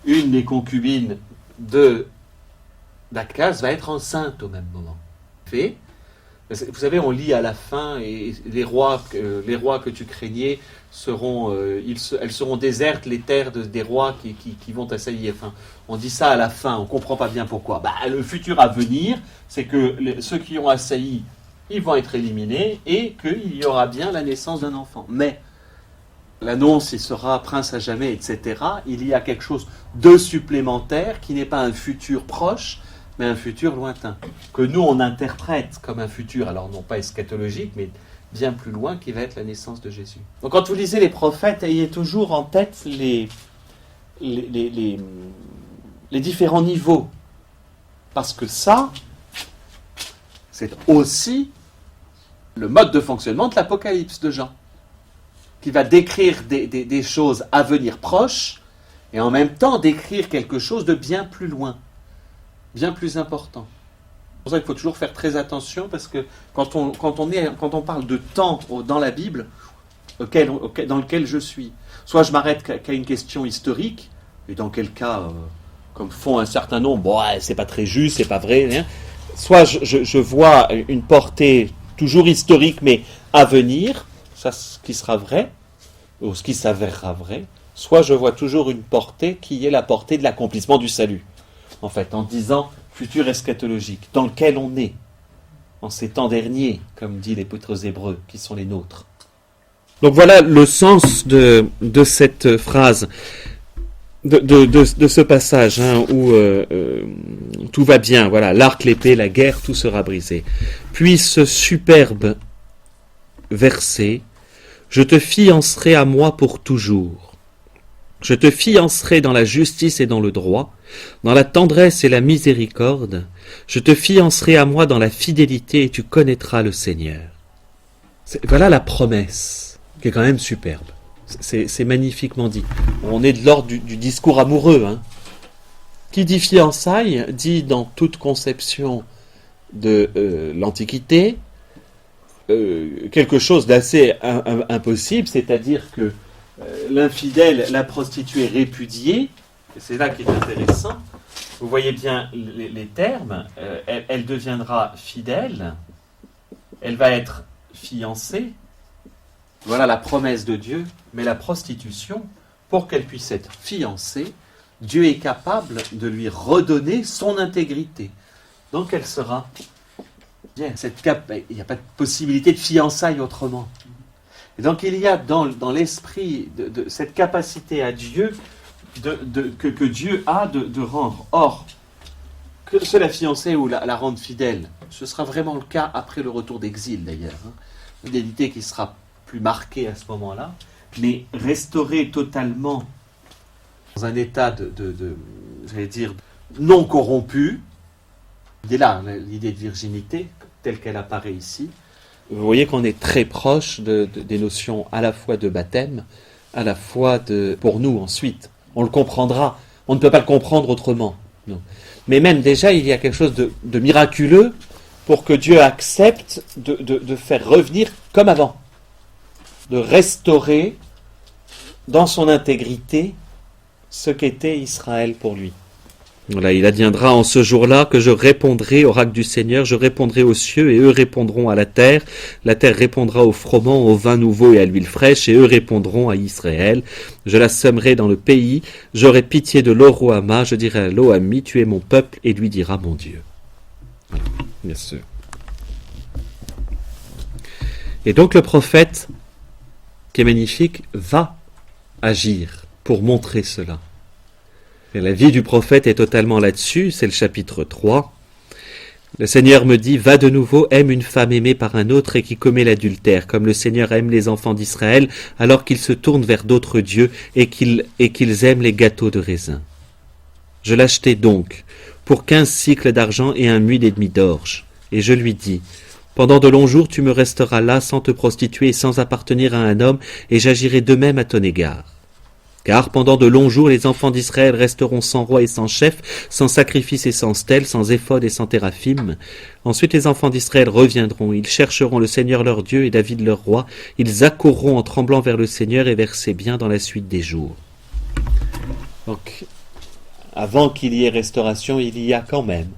une des concubines d'Akaz va être enceinte au même moment. Fait, vous savez, on lit à la fin, et les rois que tu craignais elles seront désertes, les terres des rois qui vont assaillir. Enfin, on dit ça à la fin, on ne comprend pas bien pourquoi. Le futur à venir, c'est que ceux qui ont assailli, ils vont être éliminés, et qu'il y aura bien la naissance d'un enfant. Mais l'annonce, il sera prince à jamais, etc. Il y a quelque chose de supplémentaire qui n'est pas un futur proche, mais un futur lointain, que nous on interprète comme un futur, alors non pas eschatologique, mais bien plus loin, qui va être la naissance de Jésus. Donc quand vous lisez les prophètes, ayez toujours en tête les différents niveaux, parce que ça, c'est aussi le mode de fonctionnement de l'Apocalypse de Jean, qui va décrire des choses à venir proches, et en même temps décrire quelque chose de bien plus loin, bien plus important. C'est pour ça qu'il faut toujours faire très attention, parce que quand on parle de temps dans la Bible, dans lequel je suis. Soit je m'arrête qu'à une question historique, et dans quel cas, comme font un certain nombre, bon, c'est pas très juste, c'est pas vrai. Hein. Soit je vois une portée toujours historique, mais à venir, ça ce qui sera vrai, ou ce qui s'avérera vrai. Soit je vois toujours une portée qui est la portée de l'accomplissement du salut. En fait, en disant futur eschatologique, dans lequel on est, en ces temps derniers, comme dit l'Épître aux Hébreux, qui sont les nôtres. Donc voilà le sens de cette phrase, de ce passage hein, où tout va bien, voilà, l'arc, l'épée, la guerre, tout sera brisé. Puis ce superbe verset, je te fiancerai à moi pour toujours. Je te fiancerai dans la justice et dans le droit, dans la tendresse et la miséricorde. Je te fiancerai à moi dans la fidélité et tu connaîtras le Seigneur. Voilà la promesse, qui est quand même superbe. C'est magnifiquement dit. On est de l'ordre du discours amoureux. Hein. Qui dit fiançailles dit dans toute conception de l'Antiquité quelque chose d'assez impossible, c'est-à-dire que l'infidèle, la prostituée répudiée, et c'est là qui est intéressant, vous voyez bien les termes, elle deviendra fidèle, elle va être fiancée, voilà la promesse de Dieu, mais la prostitution, pour qu'elle puisse être fiancée, Dieu est capable de lui redonner son intégrité. Donc elle sera, bien, il n'y a pas de possibilité de fiançailles autrement. Et donc il y a dans l'esprit de cette capacité à Dieu que Dieu a de rendre. Or, que ce la fiancée ou la rendre fidèle, ce sera vraiment le cas après le retour d'exil d'ailleurs. Hein. Une fidélité qui sera plus marquée à ce moment-là, mais restaurée totalement dans un état j'allais dire, non corrompu. Il est là l'idée de virginité telle qu'elle apparaît ici. Vous voyez qu'on est très proche des notions à la fois de baptême, à la fois pour nous ensuite. On le comprendra. On ne peut pas le comprendre autrement. Non. Mais même déjà, il y a quelque chose de miraculeux pour que Dieu accepte de faire revenir comme avant. De restaurer dans son intégrité ce qu'était Israël pour lui. Voilà, il adviendra en ce jour-là que je répondrai, oracle du Seigneur, je répondrai aux cieux et eux répondront à la terre répondra au froment, au vin nouveau et à l'huile fraîche et eux répondront à Israël. Je la sèmerai dans le pays, j'aurai pitié de l'Oroama, je dirai à l'Oami, tu es mon peuple et lui dira mon Dieu. Voilà, bien sûr. Et donc le prophète, qui est magnifique, va agir pour montrer cela. Et la vie du prophète est totalement là-dessus, c'est le chapitre 3. Le Seigneur me dit, va de nouveau, aime une femme aimée par un autre et qui commet l'adultère, comme le Seigneur aime les enfants d'Israël, alors qu'ils se tournent vers d'autres dieux et qu'ils aiment les gâteaux de raisin. Je l'achetai donc pour 15 cycles d'argent et 1 muid et demi d'orge. Et je lui dis, pendant de longs jours tu me resteras là sans te prostituer et sans appartenir à un homme, et j'agirai de même à ton égard. Car pendant de longs jours les enfants d'Israël resteront sans roi et sans chef, sans sacrifice et sans stèle, sans éphod et sans téraphim. Ensuite les enfants d'Israël reviendront, ils chercheront le Seigneur leur Dieu et David leur roi, ils accourront en tremblant vers le Seigneur et vers ses biens dans la suite des jours. Donc, avant qu'il y ait restauration, il y a quand même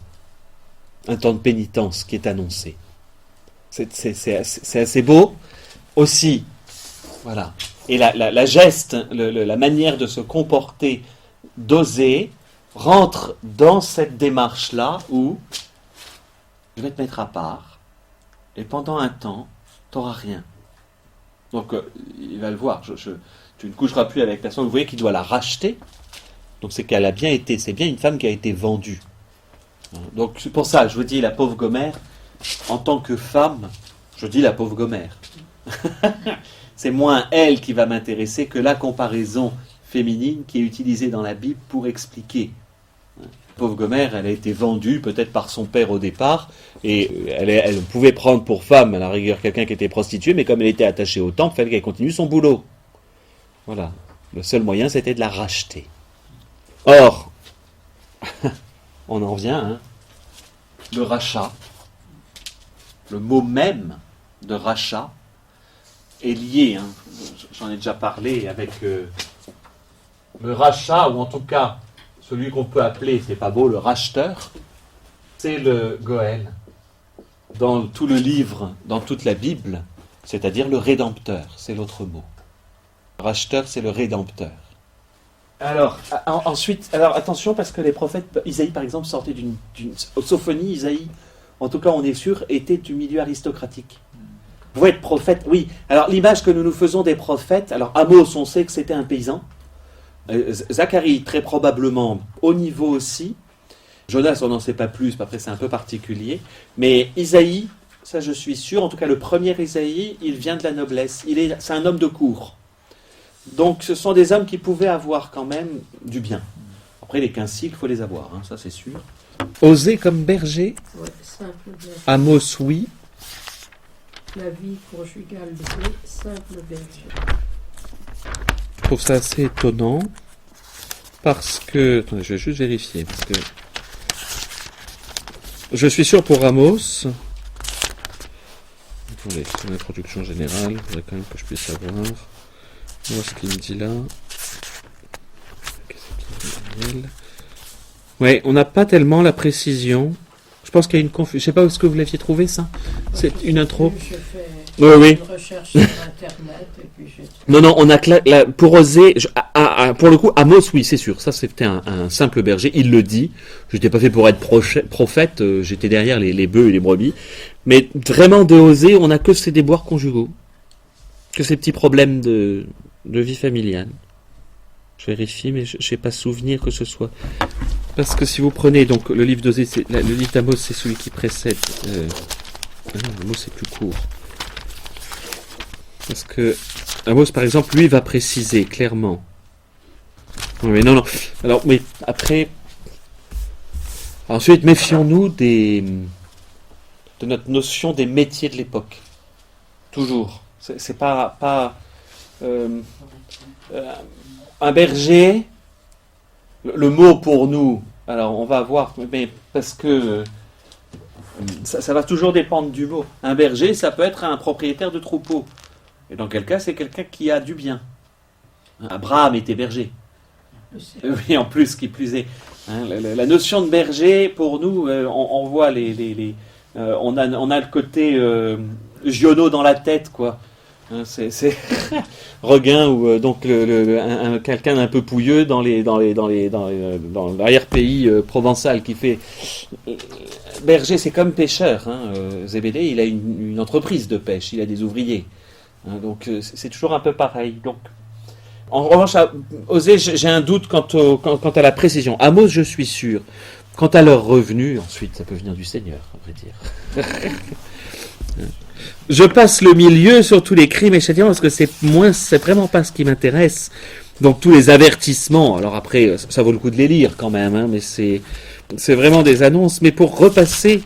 un temps de pénitence qui est annoncé. C'est assez beau. Aussi, voilà. Et la geste, la manière de se comporter, d'oser, rentre dans cette démarche-là où je vais te mettre à part et pendant un temps, tu n'auras rien. Donc, il va le voir. Tu ne coucheras plus avec personne. Vous voyez qu'il doit la racheter. Donc, c'est qu'elle a bien été. C'est bien une femme qui a été vendue. Donc, c'est pour ça, je vous dis, la pauvre Gomère, en tant que femme, je dis la pauvre Gomère. C'est moins elle qui va m'intéresser que la comparaison féminine qui est utilisée dans la Bible pour expliquer. Pauvre Gomère, elle a été vendue peut-être par son père au départ, et elle pouvait prendre pour femme, à la rigueur, quelqu'un qui était prostitué, mais comme elle était attachée au temple, il fallait qu'elle continue son boulot. Voilà. Le seul moyen, c'était de la racheter. Or, on en vient, hein, le rachat, le mot même de rachat, est lié, hein. J'en ai déjà parlé, avec le rachat, ou en tout cas celui qu'on peut appeler, c'est pas beau, le racheteur, c'est le Goël. Dans tout le livre, dans toute la Bible, c'est-à-dire le rédempteur, c'est l'autre mot. Le racheteur, c'est le rédempteur. Alors, ensuite, alors attention, parce que les prophètes, Isaïe par exemple, sortait d'une Sophonie, Isaïe, en tout cas on est sûr, était du milieu aristocratique. Vous être prophète, oui. Alors l'image que nous nous faisons des prophètes, alors Amos, on sait que c'était un paysan. Zacharie, très probablement, au niveau aussi. Jonas, on n'en sait pas plus, après c'est un peu particulier. Mais Isaïe, ça je suis sûr, en tout cas le premier Isaïe, il vient de la noblesse. C'est un homme de cour. Donc ce sont des hommes qui pouvaient avoir quand même du bien. Après les 15 cycles, il faut les avoir, hein, ça c'est sûr. Osée comme berger. Ouais, simple berger. Amos, oui. La vie conjugale de simple berger. Je trouve ça assez étonnant. Parce que... Attendez, je vais juste vérifier. Parce que... Je suis sûr pour Amos. Attendez, c'est une introduction générale. Il faudrait quand même que je puisse savoir. Voir ce qu'il me dit là. Ouais, on n'a pas tellement la précision. Je pense qu'il y a une confusion. Je sais pas où est-ce que vous l'aviez trouvé ça. C'est une intro. Je fais Oui. une recherche sur Internet et puis j'ai... Non, on a pour oser. Pour le coup, Amos, oui, c'est sûr. Ça, c'était un simple berger. Il le dit. Je n'étais pas fait pour être prophète. J'étais derrière les bœufs et les brebis. Mais vraiment de oser, on n'a que ces déboires conjugaux, que ces petits problèmes de vie familiale. Je vérifie, mais je n'ai pas souvenir que ce soit. Parce que si vous prenez donc le livre d'Osée, le livre d'Amos, c'est celui qui précède. Amos, c'est plus court. Parce que Amos, par exemple, lui, va préciser clairement. Oui, non. Alors, oui, après. Ensuite, méfions-nous de notre notion des métiers de l'époque. Toujours. C'est pas un berger. Le mot pour nous, alors on va voir, mais parce que ça va toujours dépendre du mot. Un berger, ça peut être un propriétaire de troupeau. Et dans quel cas, c'est quelqu'un qui a du bien. Abraham était berger. Oui, en plus, qui plus est. Hein, la notion de berger, pour nous, on voit on a le côté Giono dans la tête, quoi. Hein, c'est Regain ou donc quelqu'un d'un peu pouilleux dans l'arrière-pays provençal qui fait berger, c'est comme pêcheur. Hein, Zébédée, il a une entreprise de pêche, il a des ouvriers. Hein, donc c'est toujours un peu pareil. Donc en revanche, à Osée, j'ai un doute quant à la précision. Amos, je suis sûr. Quant à leur revenu, ensuite, ça peut venir du Seigneur, à vrai dire. Je passe le milieu sur tous les crimes et châtiments parce que c'est vraiment pas ce qui m'intéresse. Donc tous les avertissements, alors après, ça vaut le coup de les lire quand même, hein, mais c'est vraiment des annonces. Mais pour repasser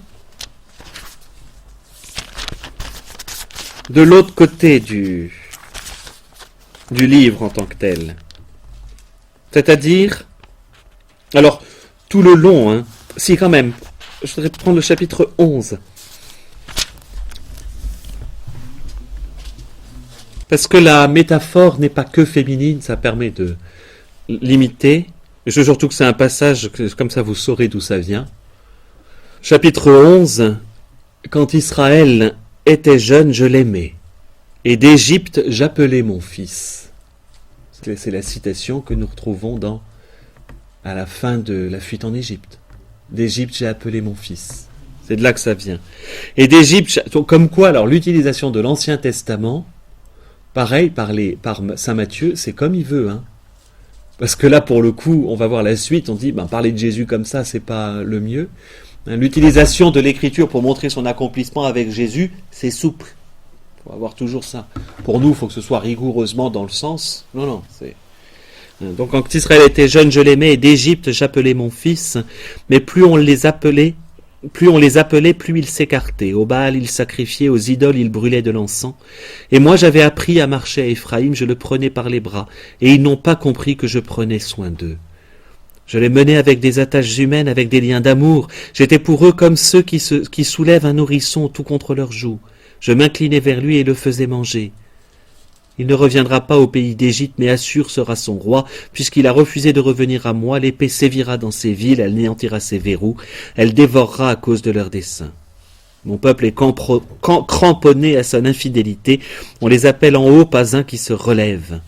de l'autre côté du livre en tant que tel, c'est-à-dire, alors tout le long, hein, si quand même, je voudrais prendre le chapitre 11. Parce que la métaphore n'est pas que féminine, ça permet de limiter. Je sais surtout que c'est un passage, comme ça vous saurez d'où ça vient. Chapitre 11. Quand Israël était jeune, je l'aimais. Et d'Égypte, j'appelais mon fils. C'est la citation que nous retrouvons à la fin de la fuite en Égypte. D'Égypte, j'ai appelé mon fils. C'est de là que ça vient. Et d'Égypte, comme quoi, alors l'utilisation de l'Ancien Testament, pareil, par Saint Matthieu, c'est comme il veut. Hein. Parce que là, pour le coup, on va voir la suite, on dit, parler de Jésus comme ça, c'est pas le mieux. Hein, l'utilisation de l'écriture pour montrer son accomplissement avec Jésus, c'est souple. Il faut avoir toujours ça. Pour nous, il faut que ce soit rigoureusement dans le sens. Non, c'est... Donc, quand Israël était jeune, je l'aimais, et d'Égypte, j'appelais mon fils. Mais plus on les appelait, plus ils s'écartaient. Au Baal, ils sacrifiaient, aux idoles, ils brûlaient de l'encens. Et moi, j'avais appris à marcher à Éphraïm, je le prenais par les bras, et ils n'ont pas compris que je prenais soin d'eux. Je les menais avec des attaches humaines, avec des liens d'amour. J'étais pour eux comme ceux qui soulèvent un nourrisson tout contre leur joue. Je m'inclinais vers lui et le faisais manger. Il ne reviendra pas au pays d'Égypte, mais Assur sera son roi, puisqu'il a refusé de revenir à moi. L'épée sévira dans ses villes, elle néantira ses verrous, elle dévorera à cause de leurs desseins. Mon peuple est cramponné à son infidélité, on les appelle en haut, pas un qui se relève.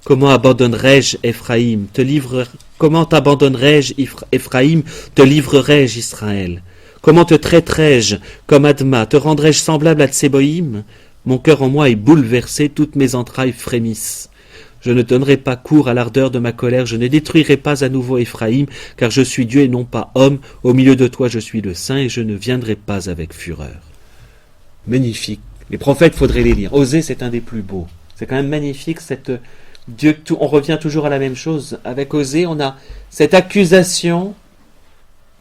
Comment abandonnerai-je Ephraïm, comment t'abandonnerai-je Ephraïm, te livrerai-je Israël? Comment te traiterai-je comme Adma, te rendrai-je semblable à Tseboïm? Mon cœur en moi est bouleversé, toutes mes entrailles frémissent. Je ne donnerai pas cours à l'ardeur de ma colère, je ne détruirai pas à nouveau Éphraïm, car je suis Dieu et non pas homme, au milieu de toi je suis le Saint, et je ne viendrai pas avec fureur. Magnifique. Les prophètes, faudrait les lire. Osée, c'est un des plus beaux. C'est quand même magnifique, on revient toujours à la même chose. Avec Osée, on a cette accusation,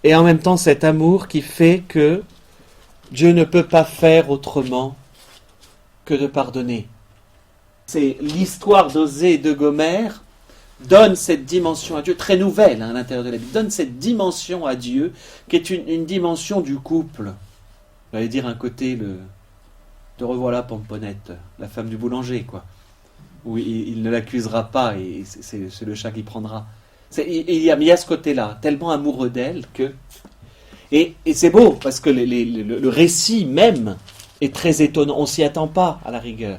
et en même temps cet amour qui fait que Dieu ne peut pas faire autrement que de pardonner. C'est l'histoire d'Osée et de Gomère donne cette dimension à Dieu, très nouvelle à l'intérieur de la Bible, donne cette dimension à Dieu qui est une dimension du couple. J'allais dire un côté, te revoilà Pomponnette, la femme du boulanger, quoi. Où il ne l'accusera pas et c'est le chat qui prendra. Il y a ce côté-là, tellement amoureux d'elle que... Et c'est beau, parce que le récit même est très étonnant, on ne s'y attend pas à la rigueur.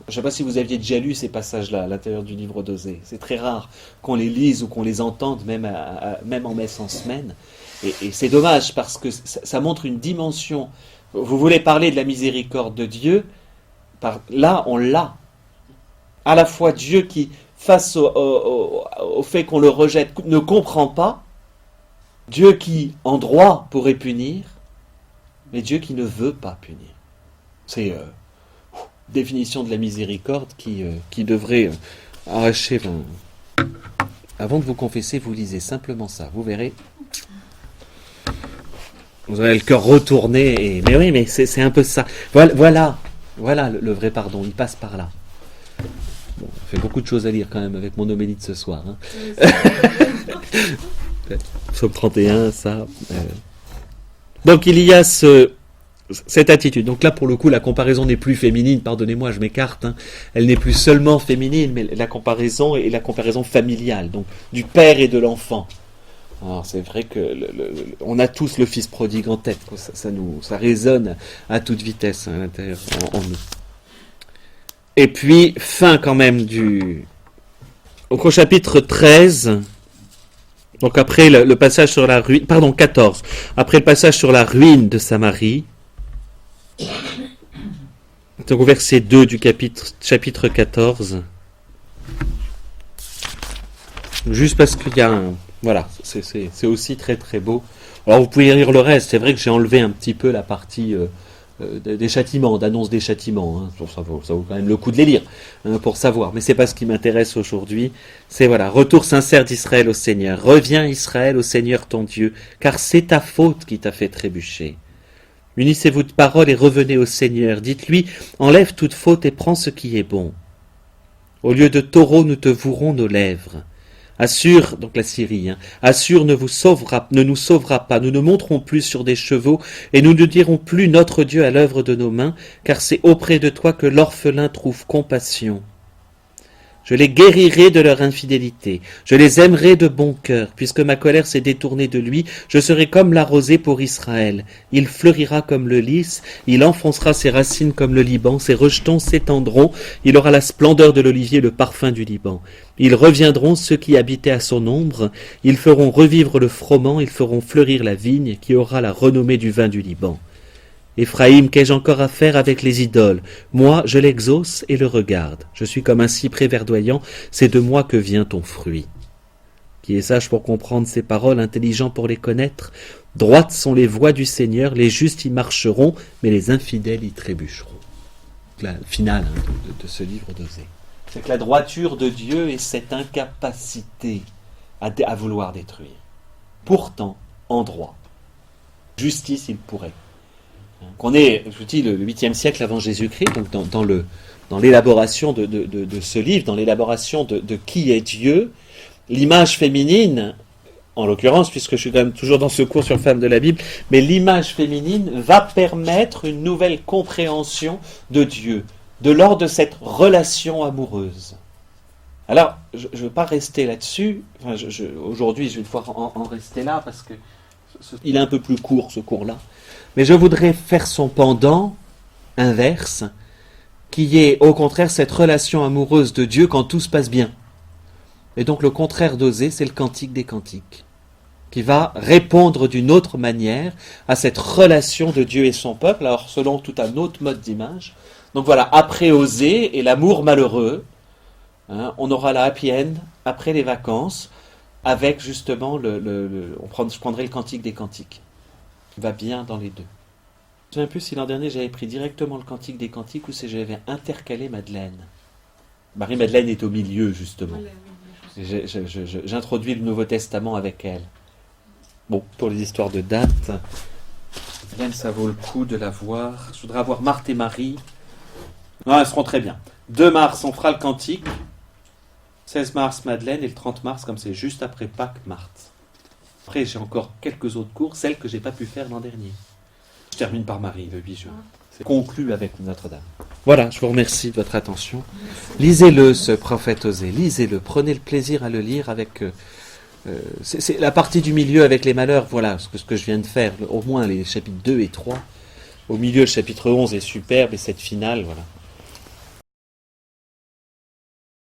Je ne sais pas si vous aviez déjà lu ces passages-là à l'intérieur du livre d'Osée. C'est très rare qu'on les lise ou qu'on les entende, même en messe en semaine. Et c'est dommage parce que ça montre une dimension. Vous voulez parler de la miséricorde de Dieu, là on l'a. À la fois Dieu qui, face au fait qu'on le rejette, ne comprend pas. Dieu qui, en droit, pourrait punir, mais Dieu qui ne veut pas punir. C'est... définition de la miséricorde qui devrait arracher. Avant de vous confesser, vous lisez simplement ça. Vous verrez. Vous aurez le cœur retourné. Mais oui, mais c'est un peu ça. Voilà le vrai pardon. Il passe par là. Bon, on fait beaucoup de choses à lire quand même avec mon homélie de ce soir. Hein. Psaume 31, ça. Donc il y a cette attitude. Donc là, pour le coup, la comparaison n'est plus féminine. Pardonnez-moi, je m'écarte. Hein. Elle n'est plus seulement féminine, mais la comparaison est la comparaison familiale, donc du père et de l'enfant. Alors c'est vrai que on a tous le fils prodigue en tête. Quoi. Ça résonne à toute vitesse à l'intérieur en nous. Et puis fin quand même au chapitre 13. Donc après le passage sur la ruine, 14. Après le passage sur la ruine de Samarie. Donc au verset 2 du chapitre 14. Juste parce qu'il y a voilà, c'est aussi très très beau. Alors vous pouvez lire le reste, c'est vrai que j'ai enlevé un petit peu la partie des châtiments, d'annonce des châtiments. Hein. Ça vaut quand même le coup de les lire, pour savoir. Mais c'est pas ce qui m'intéresse aujourd'hui. C'est voilà, retour sincère d'Israël au Seigneur. Reviens Israël au Seigneur ton Dieu, car c'est ta faute qui t'a fait trébucher. Unissez-vous de parole et revenez au Seigneur. Dites-lui, enlève toute faute et prends ce qui est bon. Au lieu de taureau, nous te vouerons nos lèvres. Assur, donc la Syrie, Assur ne nous sauvera pas, nous ne monterons plus sur des chevaux, et nous ne dirons plus notre Dieu à l'œuvre de nos mains, car c'est auprès de toi que l'orphelin trouve compassion. Je les guérirai de leur infidélité, je les aimerai de bon cœur, puisque ma colère s'est détournée de lui, je serai comme la rosée pour Israël. Il fleurira comme le lys, il enfoncera ses racines comme le Liban, ses rejetons s'étendront, il aura la splendeur de l'olivier, le parfum du Liban. Ils reviendront ceux qui habitaient à son ombre, ils feront revivre le froment, ils feront fleurir la vigne, qui aura la renommée du vin du Liban. Éphraïm, qu'ai-je encore à faire avec les idoles? Moi, je l'exauce et le regarde. Je suis comme un cyprès verdoyant, c'est de moi que vient ton fruit. Qui est sage pour comprendre ces paroles, intelligent pour les connaître? Droites sont les voies du Seigneur, les justes y marcheront, mais les infidèles y trébucheront. La finale de ce livre d'Osée. C'est que la droiture de Dieu est cette incapacité à vouloir détruire. Pourtant, en droit. Justice, il pourrait. Qu'on est, je vous dis, le 8e siècle avant Jésus-Christ, donc dans l'élaboration de ce livre, dans l'élaboration de qui est Dieu, l'image féminine, en l'occurrence, puisque je suis quand même toujours dans ce cours sur Femmes de la Bible, mais l'image féminine va permettre une nouvelle compréhension de Dieu. de l'ordre de cette relation amoureuse. Alors, je ne veux pas rester là-dessus. Enfin, aujourd'hui, je vais devoir en rester là parce que il est un peu plus court, ce cours-là. Mais je voudrais faire son pendant inverse, qui est au contraire cette relation amoureuse de Dieu quand tout se passe bien. Et donc le contraire d'Osée, c'est le cantique des cantiques, qui va répondre d'une autre manière à cette relation de Dieu et son peuple, alors selon tout un autre mode d'image. Donc voilà, après Osée et l'amour malheureux, on aura la happy end après les vacances, avec justement je prendrai le cantique des cantiques. Il va bien dans les deux. Je ne sais plus si l'an dernier j'avais pris directement le cantique des cantiques ou si j'avais intercalé Madeleine. Marie-Madeleine est au milieu, justement. J'introduis le Nouveau Testament avec elle. Bon, pour les histoires de date, Madeleine, ça vaut le coup de la voir. Je voudrais avoir Marthe et Marie. Non, elles seront très bien. 2 mars, on fera le cantique. 16 mars, Madeleine, et le 30 mars, comme c'est juste après Pâques, Marthe. Après, j'ai encore quelques autres cours, celles que j'ai pas pu faire l'an dernier. Je termine par Marie, le 8 juin. C'est conclu avec Notre-Dame. Voilà, je vous remercie de votre attention. Lisez-le, ce prophète Osée, lisez-le, prenez le plaisir à le lire avec... c'est la partie du milieu avec les malheurs, voilà, ce que je viens de faire, au moins les chapitres 2 et 3. Au milieu, le chapitre 11 est superbe, et cette finale, voilà.